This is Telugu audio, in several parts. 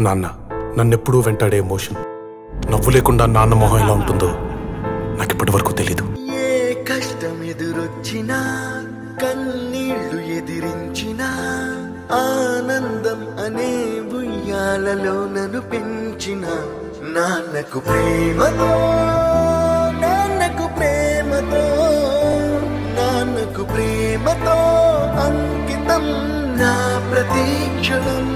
నాన్న నన్నెప్పుడూ వెంటాడే ఎమోషన్. నవ్వు లేకుండా నాన్న మొహం ఎలా ఉంటుందో నాకు ఇప్పటి వరకు తెలీదు. ఏ కష్టం ఎదురొచ్చినా కన్నీళ్లు ఎదిరించినా ఆనందం అనే ఉయ్యాలలో నన్ను పెంచిన నాన్నకు ప్రేమతో నాన్నకు ప్రేమతో నాన్నకు ప్రేమతో అంకితం నా ప్రతీక్షణం.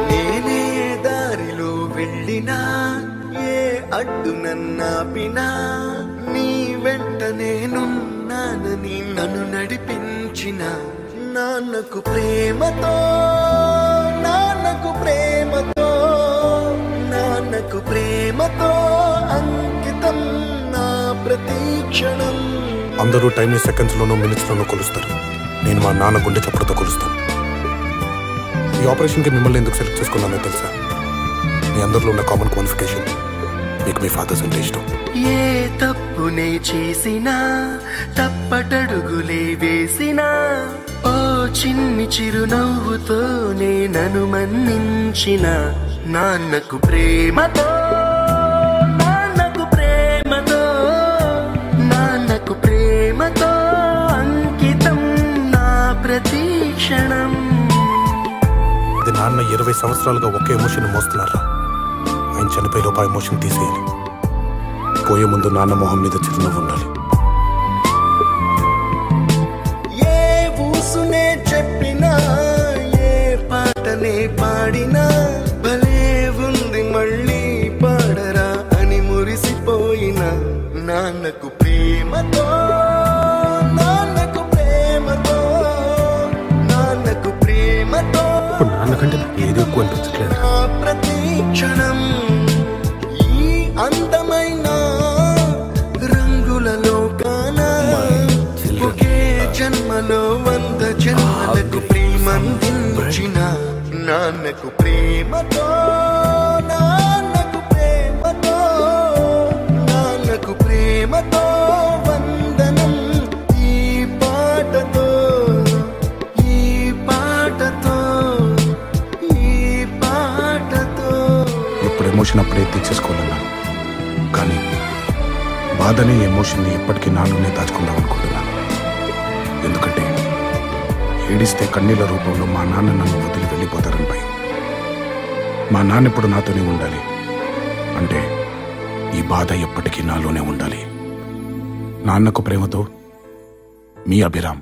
నేనే దారిలో వెళ్ళినా ఏ అడ్డు నన్నాపినా నీ వెంట నేనున్నానని నన్ను నడిపించిన నాన్నకు ప్రేమతో నాన్నకు ప్రేమతో నాన్నకు ప్రేమతో అంకితం నా ప్రతీక్షణం. అందరూ టైంని సెకండ్స్ లోనో మినిట్స్ లోనో కొలుస్తారు. నేను మా నాన్న గుండె చప్పుడుతో కొలుస్తాను. ఈ ఆపరేషన్కి మిమ్మల్ని ఎందుకు సెలెక్ట్ చేసుకున్నానో తెలుసా? మీ అందరిలో ఉన్న కామన్ క్వాలిఫికేషన్ మీకు మీ ఫాదర్స్ అంటే ఇష్టం. ఏ తప్పునే చేసినా తప్పటడుగులే వేసినా ఓ చిన్ని చిరునవ్వుతోనే నన్ను మన్నించిన నాన్నకు ప్రేమతో నాన్నకు ప్రేమతో నాన్నకు ప్రేమతో అంకితం నా ప్రతీక్షణం. ఇది నాన్న 20 సంవత్సరాలుగా ఒకే ఎమోషన్ మోస్తున్నారా? ఆయన చనిపోయే లోపు ఆ ఎమోషన్ తీసేయాలి. పోయే ముందు నాన్న మొహం మీద చిరునవ్వు ఉండాలి. ఏ ఊసునే చెప్పినా ఏ పాటనే పాడినా భలే ఉంది మళ్ళీ పాడరా అని మురిసిపోయిన నాన్నకు ప్రేమతో నాన్నకు ప్రేమతో నాన్నకు ప్రేమతో నాన్నకంటే ఏది ఎక్కువ అనిపించట్లేదు. ప్రతీక్షణం ఈ అందమైన రంగులలో కానా ఒకే జన్మలో 100 జన్మలకు ప్రేమందించిన నాన్నకు ప్రేమతో నాన్నకు ప్రేమతో నాన్నకు ప్రేమతో వందనం. ఈ పాటతో ఈ పాటతో ఈ పాటతో ఇప్పుడు ఎమోషన్ అప్పుడే తీసేసుకోవాలన్నా, కానీ బాధని ఎమోషన్ని ఎప్పటికీ నాలోనే దాచుకుందాం అనుకుంటున్నాను. ఎందుకంటే ఏడిస్తే కన్నీళ్ళ రూపంలో మా నాన్న నన్ను వదిలి వెళ్ళిపోతారని భయం. మా నాన్న ఇప్పుడు నాతోనే ఉండాలి అంటే ఈ బాధ ఎప్పటికీ నాలోనే ఉండాలి. నాన్నకు ప్రేమతో మీ అభిరామ్.